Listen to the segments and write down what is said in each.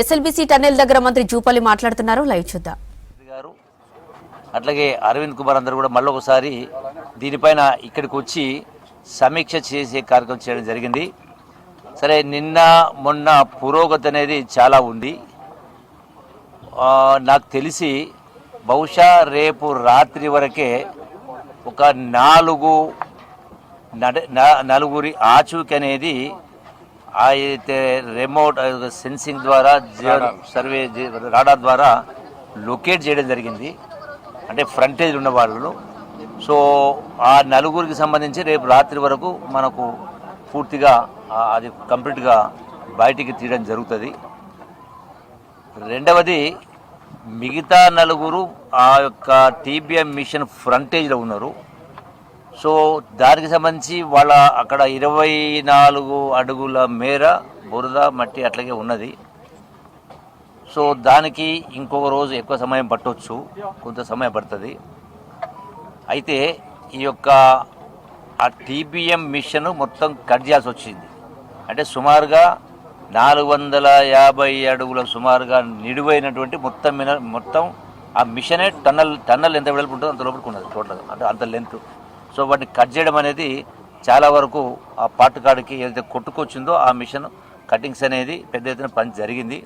SLBC tunnel దగ్గర మంత్రి జూపల్లి మాట్లాడుతున్నారు. లైవ్ చూద్దాం. అట్లాగే అరవింద్ కుమార్ అందరూ కూడా మళ్ళీ ఒకసారి దీనిపైన ఇక్కడికి వచ్చి సమీక్ష చేసే కార్యక్రమం చేయడం జరిగింది. సరే, నిన్న మొన్న పురోగతి అనేది చాలా ఉంది. నాకు తెలిసి బహుశా రేపు రాత్రి వరకే ఒక నలుగురి ఆచూకీ అనేది అయితే రిమోట్ సెన్సింగ్ ద్వారా సర్వే రాడార్ ద్వారా లొకేట్ చేయడం జరిగింది. అంటే ఫ్రంటేజ్ ఉన్న వాళ్ళు. సో ఆ నలుగురికి సంబంధించి రేపు రాత్రి వరకు మనకు పూర్తిగా అది కంప్లీట్గా బయటికి తీయడం జరుగుతుంది. రెండవది, మిగతా నలుగురు ఆ యొక్క టీబీఎం మిషన్ ఫ్రంటేజ్లో ఉన్నారు. సో దానికి సంబంధించి వాళ్ళ అక్కడ 24 అడుగుల మేర బురద మట్టి అట్లాగే ఉన్నది. సో దానికి ఇంకొక రోజు ఎక్కువ సమయం పట్టవచ్చు, కొంత సమయం పడుతుంది. అయితే ఈ యొక్క ఆ టీబీఎం మిషన్ మొత్తం కట్ చేయాల్సి వచ్చింది. అంటే సుమారుగా 450 అడుగుల సుమారుగా నిడివైనటువంటి మొత్తం ఆ మిషనే టన్నల్ ఎంత వెడల్పు ఉంటుందో అంత లోపలికి ఉన్నది టోటల్గా, అంటే అంత లెంత్. సో వాటిని కట్ చేయడం అనేది చాలా వరకు ఆ పాటుకాడికి ఏదైతే కొట్టుకొచ్చిందో ఆ మిషన్ కటింగ్స్ అనేది పెద్ద ఎత్తున పని జరిగింది.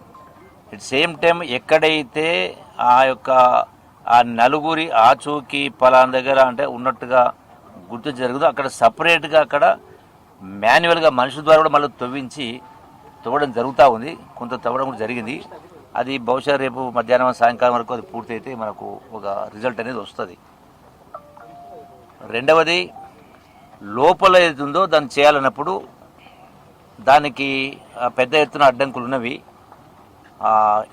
అట్ సేమ్ టైం ఎక్కడైతే ఆ నలుగురి ఆచూకీ పలానా దగ్గర అంటే ఉన్నట్టుగా గుర్తు జరుగుతుందో అక్కడ సపరేట్గా అక్కడ మాన్యువల్గా మనుషుల ద్వారా కూడా మళ్ళీ తవ్వడం జరుగుతూ ఉంది. కొంత తవ్వడం కూడా జరిగింది. అది బహుశా రేపు మధ్యాహ్నం సాయంకాలం వరకు అది పూర్తయితే మనకు ఒక రిజల్ట్ అనేది వస్తుంది. రెండవది, లోపల ఏదుందో దాన్ని చేయాలన్నప్పుడు దానికి పెద్ద ఎత్తున అడ్డంకులు ఉన్నవి.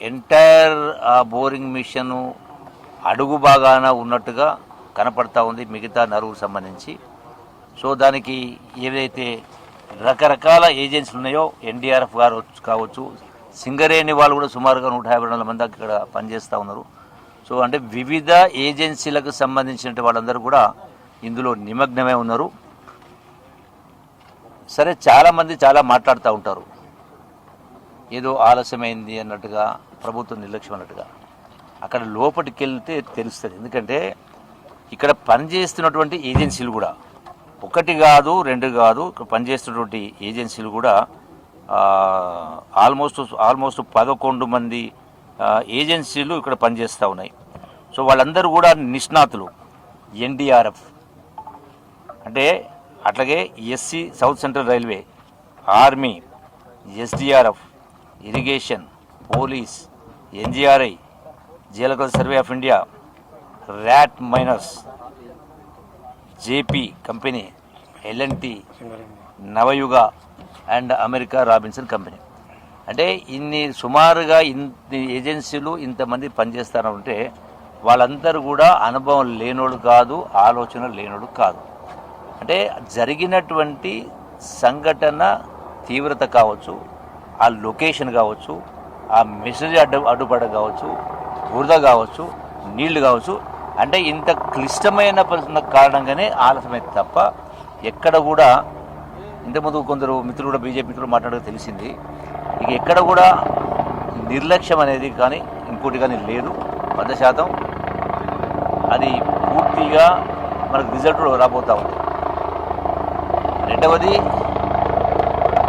ఎంటైర్ బోరింగ్ మిషన్ అడుగు బాగాన ఉన్నట్టుగా కనపడతా ఉంది మిగతా నలుగురు సంబంధించి. సో దానికి ఏదైతే రకరకాల ఏజెన్సీలు ఉన్నాయో, ఎన్డీఆర్ఎఫ్ గారు కావచ్చు, సింగరేణి వాళ్ళు కూడా సుమారుగా 152 మంది ఇక్కడ పనిచేస్తూ ఉన్నారు. సో అంటే వివిధ ఏజెన్సీలకు సంబంధించిన వాళ్ళందరూ కూడా ఇందులో నిమగ్నమై ఉన్నారు. సరే, చాలామంది చాలా మాట్లాడుతూ ఉంటారు, ఏదో ఆలస్యమైంది అన్నట్టుగా, ప్రభుత్వం నిర్లక్ష్యం అన్నట్టుగా. అక్కడ లోపలికి వెళ్తే తెలుస్తుంది. ఎందుకంటే ఇక్కడ పనిచేస్తున్నటువంటి ఏజెన్సీలు కూడా ఒకటి కాదు, రెండు కాదు, ఇక్కడ పనిచేస్తున్నటువంటి ఏజెన్సీలు కూడా ఆల్మోస్ట్ 11 మంది ఏజెన్సీలు ఇక్కడ పనిచేస్తూ ఉన్నాయి. సో వాళ్ళందరూ కూడా నిష్ణాతులు. ఎన్డీఆర్ఎఫ్ అంటే అట్లాగే SC south central railway, army, SDRF, irrigation, police, NGRI, geological survey of India, rat miners, JP company, L N T, Navayuga and America Robinson company. అంటే సుమారుగా ఇన్ని ఏజెన్సీలు ఇంతమంది పనిచేస్తారంటే వాళ్ళందరూ కూడా అనుభవం లేనోడు కాదు, ఆలోచన లేనోడు కాదు. అంటే జరిగినటువంటి సంఘటన తీవ్రత కావచ్చు, ఆ లొకేషన్ కావచ్చు, ఆ మెసేజ్ అడ్డుపడ కావచ్చు, బురద కావచ్చు, నీళ్లు కావచ్చు, అంటే ఇంత క్లిష్టమైన కారణంగానే ఆలస్యమైంది తప్ప ఎక్కడ కూడా ఇంతకుముందు కొందరు మిత్రులు కూడా బీజేపీ మిత్రులు మాట్లాడక తెలిసింది. ఇక ఎక్కడ కూడా నిర్లక్ష్యం అనేది కానీ ఇంకోటి కానీ లేదు. 100% అది పూర్తిగా మనకు రిజల్ట్ రాబోతూ ఉంది. రెండవది,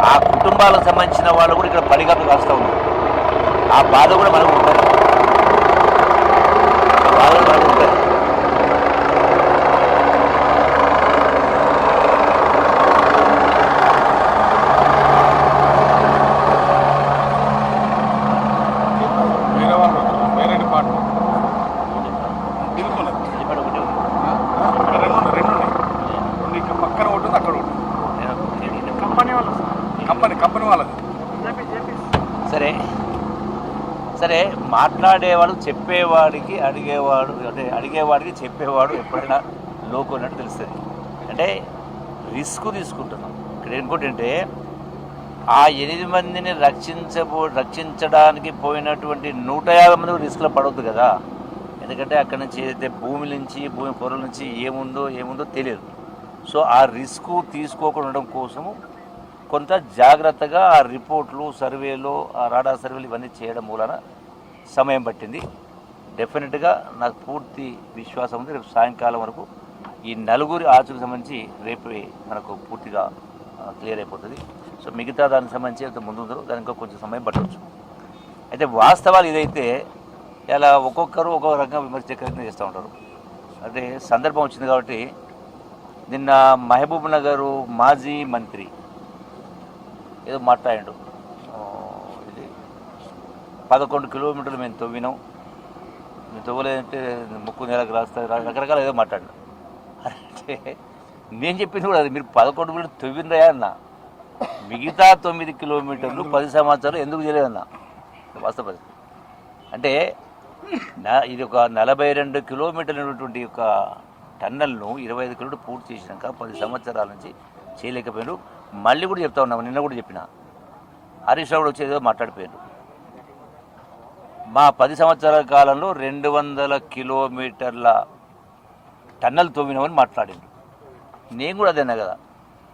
ఆ కుటుంబాలకు సంబంధించిన వాళ్ళు కూడా ఇక్కడ పడిగట్లు కాస్తూ ఉన్నారు. ఆ బాధ కూడా మనకు ఉంటుంది. సరే, మాట్లాడేవాడు చెప్పేవాడికి అడిగేవాడికి చెప్పేవాడు ఎప్పుడైనా లోకు అన్నట్టు తెలుస్తుంది. అంటే రిస్క్ తీసుకుంటున్నాం. ఇక్కడ ఏంటంటే ఆ 8 మందిని రక్షించడానికి పోయినటువంటి 150 మంది రిస్క్లో పడవద్దు కదా. ఎందుకంటే అక్కడి నుంచి ఏదైతే భూమి పొరల నుంచి ఏముందో తెలియదు. సో ఆ రిస్క్ తీసుకోకుండా ఉండడం కోసము కొంత జాగ్రత్తగా ఆ రిపోర్ట్లు సర్వేలు ఆ రాడార్ సర్వేలు ఇవన్నీ చేయడం మూలన సమయం పట్టింది. డెఫినెట్గా నాకు పూర్తి విశ్వాసం ఉంది రేపు సాయంకాలం వరకు ఈ నలుగురి ఆచూకు సంబంధించి రేపు మనకు పూర్తిగా క్లియర్ అయిపోతుంది. సో మిగతా దానికి సంబంధించి ఎంత ముందు ఉందో దానికి ఇంకా కొంచెం సమయం పట్టవచ్చు. అయితే వాస్తవాలు ఇదైతే ఇలా ఒక్కొక్కరు ఒక్కొక్క రకంగా విమర్శించే ప్రయత్నం చేస్తూ ఉంటారు. అంటే సందర్భం వచ్చింది కాబట్టి నిన్న మహబూబ్ నగర్ మాజీ మంత్రి ఏదో మాట్లాడాడు, ఇది 11 కిలోమీటర్లు మేము తవ్వినాం, మేము తవ్వలేదంటే ముక్కు నెలకు రాస్తారు రకరకాల ఏదో మాట్లాడినా. అంటే నేను చెప్పింది కూడా అది, మీరు 11 కిలోమీటర్లు తవ్విందా అన్న, మిగతా 9 కిలోమీటర్లు 10 సంవత్సరాలు ఎందుకు చేయలేదన్నా వాస్తవ పరిస్థితి. అంటే ఇది ఒక 42 కిలోమీటర్లైనటువంటి ఒక టన్నల్ను 25 కిలోమీటర్లు పూర్తి చేసినాక 10 సంవత్సరాల నుంచి చేయలేకపోయారు. మళ్ళీ కూడా చెప్తా ఉన్నాము, నిన్న కూడా చెప్పిన హరీష్ రావు కూడా వచ్చి ఏదో మాట్లాడిపోయారు. మా 10 సంవత్సరాల కాలంలో 200 కిలోమీటర్ల టన్నల్ తవ్వినామని మాట్లాడిండు. నేను కూడా అదేనా కదా,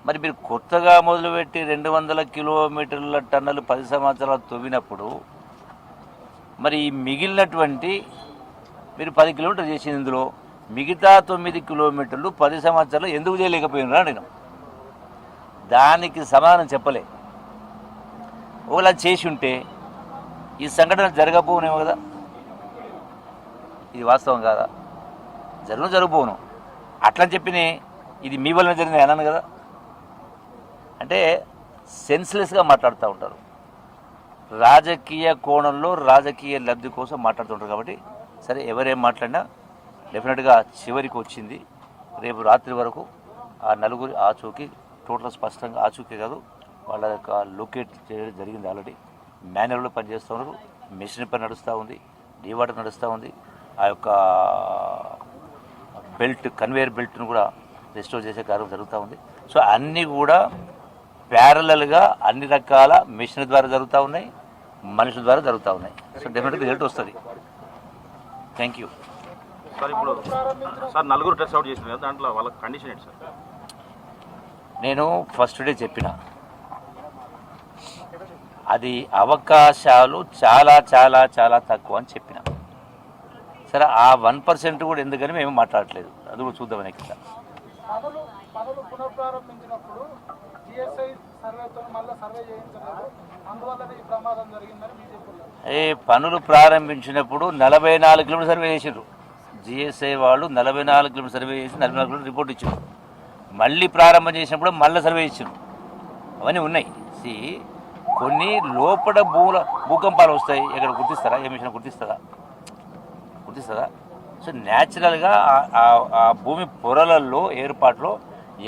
మరి మీరు కొత్తగా మొదలుపెట్టి 200 కిలోమీటర్ల టన్నలు 10 సంవత్సరాలు తవ్వినప్పుడు మరి మిగిలినటువంటి మీరు 10 కిలోమీటర్లు చేసింది, ఇందులో మిగతా 9 కిలోమీటర్లు 10 సంవత్సరాలు ఎందుకు చేయలేకపోయినరా నేను దానికి సమాధానం చెప్పలే. ఒకలా చేసి ఉంటే ఈ సంఘటన జరగకపోనేమో కదా, ఇది వాస్తవం కాదా, జరగపోను అట్లా చెప్పినే ఇది మీ వలన జరిగింది అన్నాను కదా. అంటే సెన్స్లెస్గా మాట్లాడుతూ ఉంటారు, రాజకీయ కోణంలో రాజకీయ లబ్ధి కోసం మాట్లాడుతుంటారు. కాబట్టి సరే ఎవరేం మాట్లాడినా డెఫినెట్గా చివరికి వచ్చింది. రేపు రాత్రి వరకు ఆ నలుగురి ఆచూకీ టోటల్ స్పష్టంగా ఆచూకీ కాదు, వాళ్ళ యొక్క లొకేట్ చేయడం జరిగింది. ఆల్రెడీ మాన్యువల్లో పనిచేస్తూ ఉన్నారు, మెషిన్ పని నడుస్తూ ఉంది, డీవాటర్ నడుస్తూ ఉంది, ఆ యొక్క బెల్ట్ కన్వేయర్ బెల్ట్ను కూడా రెస్టోర్ చేసే కార్యం జరుగుతూ ఉంది. సో అన్నీ కూడా ప్యారలల్గా అన్ని రకాల మెషిన్ ద్వారా జరుగుతూ ఉన్నాయి, మనుషుల ద్వారా జరుగుతూ ఉన్నాయి. సో డెఫినెట్గా రిజల్ట్ వస్తుంది. Thank you sir. ఇప్పుడు సార్ నలుగురు టెస్ట్ అవుట్ చేసిన కదా, దాంట్లో వాళ్ళ కండిషన్ ఏంటి సార్? నేను ఫస్ట్ డే చెప్పిన అది అవకాశాలు చాలా చాలా చాలా తక్కువ అని చెప్పిన. సరే ఆ 1% కూడా ఎందుకని మేము మాట్లాడట్లేదు, అది కూడా చూద్దామని ఇక్కడ. పనులు పునఃప్రారంభించినప్పుడు జిఎస్ఐ సర్వేతో మళ్ళీ సర్వే చేయించలేదు, అందువల్లనే ఈ ప్రమాదం జరిగిందని బీజేపీ పనులు ప్రారంభించినప్పుడు 44 కిలోమీటర్ సర్వే చేసారు. జిఎస్ఐ వాళ్ళు 44 కిలోమీటర్ సర్వే చేసి 44 కిలోమీటర్ రిపోర్ట్ ఇచ్చారు. మళ్ళీ ప్రారంభం చేసినప్పుడు మళ్ళీ సర్వే ఇచ్చారు. అవన్నీ ఉన్నాయి. కొన్ని లోపల భూకంపాలు వస్తాయి, ఎక్కడ గుర్తిస్తారా? ఏ మిషన్ గుర్తిస్తుందా? సో న్యాచురల్గా ఆ భూమి పొరలలో ఏర్పాట్లో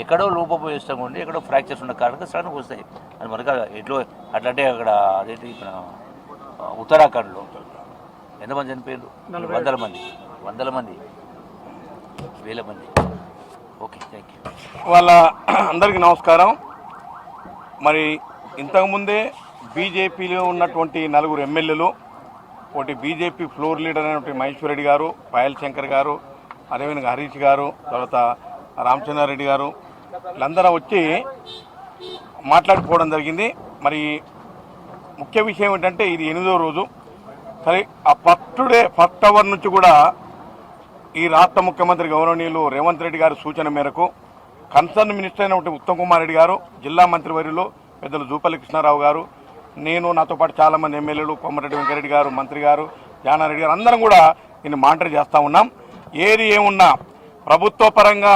ఎక్కడో లోపభూయిష్టం ఉండి ఎక్కడో ఫ్రాక్చర్స్ ఉన్న కారణంగా సడన్గా వస్తాయి. అది మనకు ఎట్లో అట్లంటే అక్కడ అదేంటి మన ఉత్తరాఖండ్లో ఎంతమంది చనిపోయారు? 100 మంది 1000 మంది. Okay, thank you. వాళ్ళ అందరికీ నమస్కారం. మరి ఇంతకుముందే బీజేపీలో ఉన్నటువంటి 9 ఎమ్మెల్యేలు, ఒకటి బీజేపీ ఫ్లోర్ లీడర్ అయినటువంటి మహేశ్వర్ రెడ్డి గారు, పాయల్ శంకర్ గారు, అదేవిధంగా హరీష్ గారు, తర్వాత రామచంద్రారెడ్డి గారు, వీళ్ళందరూ వచ్చి మాట్లాడుకోవడం జరిగింది. మరి ముఖ్య విషయం ఏంటంటే ఇది 8వ రోజు. సరే ఆ ఫస్ట్ అవర్ నుంచి కూడా ఈ రాష్ట్ర ముఖ్యమంత్రి గౌరవనీయులు రేవంత్ రెడ్డి గారి సూచన మేరకు కన్సర్న్ మినిస్టర్ అయినటువంటి ఉత్తమ్ కుమార్ రెడ్డి గారు, జిల్లా మంత్రివర్యులు పెద్దలు జూపల్లి కృష్ణారావు గారు, నేను, నాతో పాటు చాలామంది ఎమ్మెల్యేలు, కోమరెడ్డి వెంకరెడ్డి గారు, మంత్రి గారు, జానారెడ్డి గారు అందరం కూడా దీన్ని మానిటర్ చేస్తూ ఉన్నాం. ఏది ఏమున్నా ప్రభుత్వ పరంగా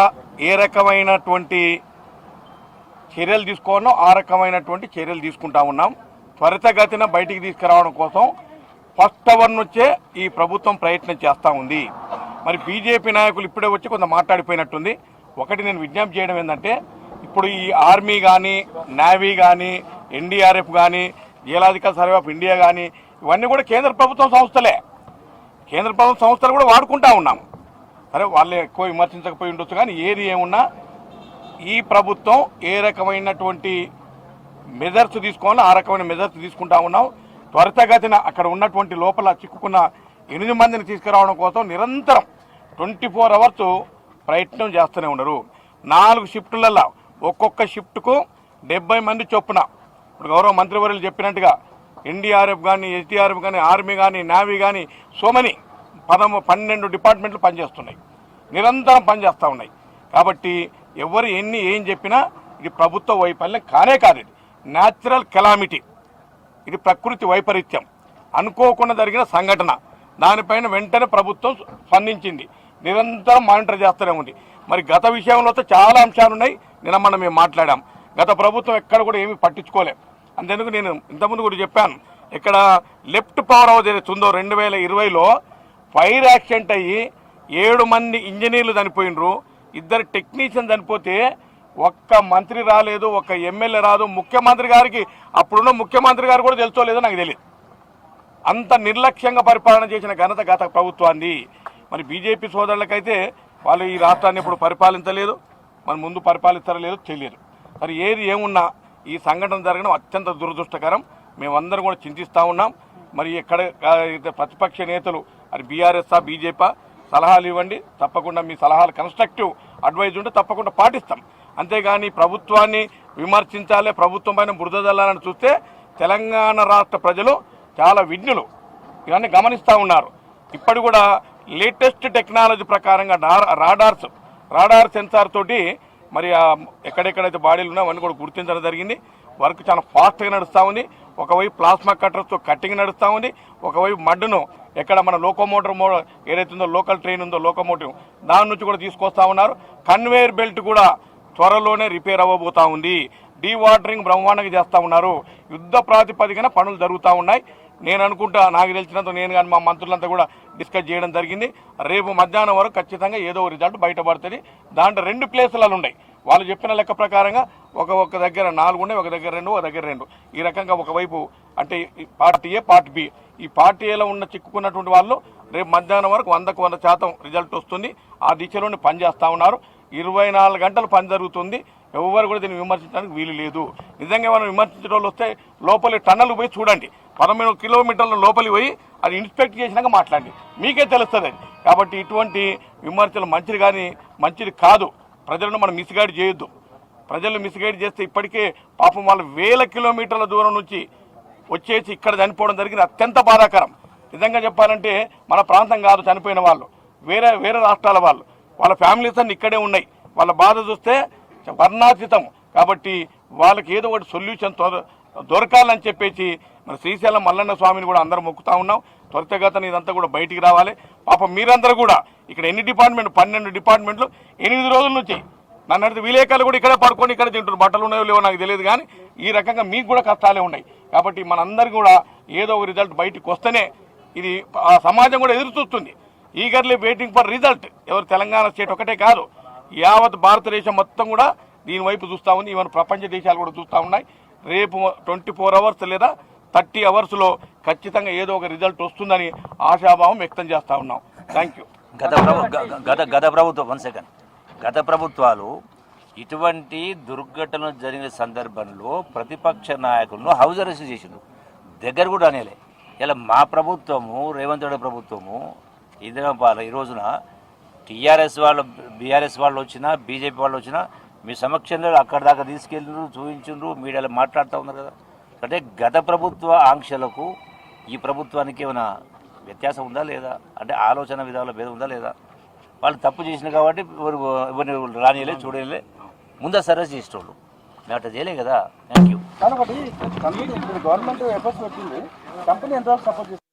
ఏ రకమైనటువంటి చర్యలు తీసుకోవాలో ఆ రకమైనటువంటి చర్యలు తీసుకుంటా ఉన్నాం. త్వరితగతిన బయటికి తీసుకురావడం కోసం ఫస్ట్ అవర్ నుంచే ఈ ప్రభుత్వం ప్రయత్నం చేస్తూ ఉంది. మరి బీజేపీ నాయకులు ఇప్పుడే వచ్చి కొంత మాట్లాడిపోయినట్టుంది. ఒకటి నేను విజ్ఞప్తి చేయడం ఏంటంటే, ఇప్పుడు ఈ ఆర్మీ కానీ, నేవీ కానీ, ఎన్డీఆర్ఎఫ్ కానీ, జియోలాజికల్ సర్వే ఆఫ్ ఇండియా కానీ ఇవన్నీ కూడా కేంద్ర ప్రభుత్వం సంస్థలే. కేంద్ర ప్రభుత్వ సంస్థలు కూడా వాడుకుంటా ఉన్నాం. సరే వాళ్ళు ఎక్కువ విమర్శించకపోయి ఉండొచ్చు, కానీ ఏది ఏమున్నా ఈ ప్రభుత్వం ఏ రకమైనటువంటి మెజర్స్ తీసుకోవాలో ఆ రకమైన మెజర్స్ తీసుకుంటా ఉన్నాం. త్వరితగతిన అక్కడ ఉన్నటువంటి లోపల చిక్కుకున్న 8 మందిని తీసుకురావడం కోసం నిరంతరం 24 అవర్స్ ప్రయత్నం చేస్తూనే ఉన్నారు. 4 షిఫ్టులలో ఒక్కొక్క షిఫ్ట్కు 70 మంది చొప్పున ఇప్పుడు గౌరవ మంత్రివర్యులు చెప్పినట్టుగా ఎన్డీఆర్ఎఫ్ కానీ, ఎస్డీఆర్ఎఫ్ కానీ, ఆర్మీ కానీ, నేవీ కానీ సోమని 12 డిపార్ట్మెంట్లు పనిచేస్తున్నాయి, నిరంతరం పనిచేస్తూ ఉన్నాయి. కాబట్టి ఎవరు ఏం చెప్పినా ఇది ప్రభుత్వ వైఫల్యం కానే కాదు. ఇది న్యాచురల్ కెలామిటీ, ఇది ప్రకృతి వైపరీత్యం, అనుకోకుండా జరిగిన సంఘటన. దానిపైన వెంటనే ప్రభుత్వం స్పందించింది, నిరంతరం మానిటర్ చేస్తూనే ఉంది. మరి గత విషయంలో చాలా అంశాలు ఉన్నాయి, నిన్న మనం మేము మాట్లాడాం. గత ప్రభుత్వం ఎక్కడ కూడా ఏమీ పట్టించుకోలేం. అంతేందుకు నేను ఇంతకుముందు కూడా చెప్పాను, ఇక్కడ లెఫ్ట్ పవర్ హౌస్ ఏదైతే ఉందో 2020లో ఫైర్ యాక్సిడెంట్ అయ్యి 7 మంది ఇంజనీర్లు చనిపోయినరు, 2 టెక్నీషియన్ చనిపోతే ఒక్క మంత్రి రాలేదు, ఒక్క ఎమ్మెల్యే రాదు. ముఖ్యమంత్రి గారికి, అప్పుడున్న ముఖ్యమంత్రి గారు కూడా తెలుసో లేదో నాకు తెలియదు. అంత నిర్లక్ష్యంగా పరిపాలన చేసిన ఘనత గత ప్రభుత్వాన్ని. మరి బీజేపీ సోదరులకైతే వాళ్ళు ఈ రాష్ట్రాన్ని ఇప్పుడు పరిపాలించలేదు, మరి ముందు పరిపాలిస్తారో లేదో తెలియదు. మరి ఏది ఏమున్నా ఈ సంఘటన జరగడం అత్యంత దురదృష్టకరం. మేమందరం కూడా చింతిస్తూ ఉన్నాం. మరి ఎక్కడ ప్రతిపక్ష నేతలు అది బీఆర్ఎస్ఆ బీజేపీ సలహాలు ఇవ్వండి, తప్పకుండా మీ సలహాలు కన్స్ట్రక్టివ్ అడ్వైజ్ ఉంటే తప్పకుండా పాటిస్తాం. అంతేగాని ప్రభుత్వాన్ని విమర్శించాలి, ప్రభుత్వం పైన బురద జల్లాలని చూస్తే తెలంగాణ రాష్ట్ర ప్రజలు చాలా విజ్ఞులు, ఇవన్నీ గమనిస్తూ ఉన్నారు. ఇప్పటి కూడా లేటెస్ట్ టెక్నాలజీ ప్రకారంగా రాడార్ సెన్సార్ తోటి మరి ఎక్కడెక్కడైతే బాడీలు ఉన్నాయో అవన్నీ కూడా గుర్తించడం జరిగింది. వర్క్ చాలా ఫాస్ట్గా నడుస్తూ ఉంది. ఒకవైపు ప్లాస్మా కట్టర్స్తో కట్టింగ్ నడుస్తూ ఉంది, ఒకవైపు మడ్డును ఎక్కడ మన లోకోమోటర్ ఏదైతే ఉందో లోకల్ ట్రైన్ ఉందో లోకోమోటివ్ దాని నుంచి కూడా తీసుకొస్తా ఉన్నారు. కన్వేయర్ బెల్ట్ కూడా త్వరలోనే రిపేర్ అవ్వబోతా ఉంది. డీవాటరింగ్ బ్రహ్మాండంగా చేస్తూ ఉన్నారు. యుద్ధ ప్రాతిపదికన పనులు జరుగుతూ ఉన్నాయి. నేను అనుకుంటా, నాకు తెలిసినంత నేను కానీ మా మంత్రులంతా కూడా డిస్కస్ చేయడం జరిగింది. రేపు మధ్యాహ్నం వరకు ఖచ్చితంగా ఏదో రిజల్ట్ బయటపడుతుంది. దాంట్లో 2 ప్లేసులలో ఉన్నాయి. వాళ్ళు చెప్పిన లెక్క ప్రకారంగా ఒక దగ్గర 4 ఉన్నాయి, ఒక దగ్గర 2, ఒక దగ్గర 2. ఈ రకంగా ఒకవైపు అంటే పార్ట్ ఏ, పార్ట్ బి. ఈ పార్ట్ ఏలో ఉన్న చిక్కుకున్నటువంటి వాళ్ళు రేపు మధ్యాహ్నం వరకు 100కు 100% రిజల్ట్ వస్తుంది. ఆ దిశలోనే పనిచేస్తూ ఉన్నారు. 24 గంటలు పని జరుగుతుంది. ఎవరు కూడా దీన్ని విమర్శించడానికి వీలు లేదు. నిజంగా మనం విమర్శించే వాళ్ళు వస్తే లోపలి టన్నల్ పోయి చూడండి, 13 కిలోమీటర్ల లోపలి పోయి అది ఇన్స్పెక్ట్ చేసినాక మాట్లాడండి, మీకే తెలుస్తుంది. కాబట్టి ఇటువంటి విమర్శలు మంచిది కాదు. ప్రజలను మనం మిస్గైడ్ చేయొద్దు. ప్రజలను మిస్గైడ్ చేస్తే ఇప్పటికే పాపం వాళ్ళు 1000 కిలోమీటర్ల దూరం నుంచి వచ్చేసి ఇక్కడ చనిపోవడం జరిగింది. అత్యంత బాధాకరం. నిజంగా చెప్పాలంటే మన ప్రాంతం కాదు చనిపోయిన వాళ్ళు, వేరే రాష్ట్రాల వాళ్ళు, వాళ్ళ ఫ్యామిలీస్ అన్ని ఇక్కడే ఉన్నాయి. వాళ్ళ బాధ చూస్తే వర్ణాతీతం. కాబట్టి వాళ్ళకి ఏదో ఒకటి సొల్యూషన్ దొరకాలని చెప్పేసి మన శ్రీశైలం మల్లన్న స్వామిని కూడా అందరూ మొక్కుతా ఉన్నాం. త్వరితగతిన ఇదంతా కూడా బయటికి రావాలి. పాపం మీరందరూ కూడా ఇక్కడ ఎన్ని డిపార్ట్మెంట్ 12 డిపార్ట్మెంట్లు 8 రోజుల నుంచి నన్ను అడిగితే విలేకరులు కూడా ఇక్కడే పడుకొని ఇక్కడ తింటారు. బట్టలు ఉన్నాయో లేవో నాకు తెలియదు, కానీ ఈ రకంగా మీకు కూడా కష్టాలే ఉన్నాయి. కాబట్టి మనందరూ కూడా ఏదో ఒక రిజల్ట్ బయటికి వస్తేనే ఇది ఆ సమాజం కూడా ఎదురు చూస్తుంది. Eagerly waiting for result. ఎవరు తెలంగాణ స్టేట్ ఒకటే కాదు, యావత్ భారతదేశం మొత్తం కూడా దీని వైపు చూస్తూ ఉంది. ఈవెన్ ప్రపంచ దేశాలు కూడా చూస్తూ ఉన్నాయి. రేపు 24 అవర్స్ లేదా 30 అవర్స్లో ఖచ్చితంగా ఏదో ఒక రిజల్ట్ వస్తుందని ఆశాభావం వ్యక్తం చేస్తూ ఉన్నాం. Thank you. గత ప్రభుత్వాలు ఇటువంటి దుర్ఘటనలు జరిగిన సందర్భంలో ప్రతిపక్ష నాయకులను హౌస్ అరెస్ట్ చేసిండ్రు, దగ్గర కూడా అనేలే. ఇలా మా ప్రభుత్వము, రేవంత్ రెడ్డి ప్రభుత్వము ఈ రోజున టీఆర్ఎస్ వాళ్ళు, బీఆర్ఎస్ వాళ్ళు వచ్చినా, బీజేపీ వాళ్ళు వచ్చినా మీ సమక్షంలో అక్కడి దాకా తీసుకెళ్ళిండ్రు, చూపించిండ్రు, మీడియాలో మాట్లాడుతూ ఉన్నారు కదా. అంటే గత ప్రభుత్వ ఆంక్షలకు ఈ ప్రభుత్వానికి ఏమైనా వ్యత్యాసం ఉందా లేదా? అంటే ఆలోచన విధానంలో భేదం ఉందా లేదా? వాళ్ళు తప్పు చేసిన కాబట్టి ఎవరిని రానియలే, చూడలే, ముందు సర్వీస్ చేసేటోళ్ళు. మేము అట్లా చేయలే కదా. Thank you. గవర్నమెంట్ ఎఫర్ట్స్ పెట్టింది, కంపెనీ ఎంత సపోర్ట్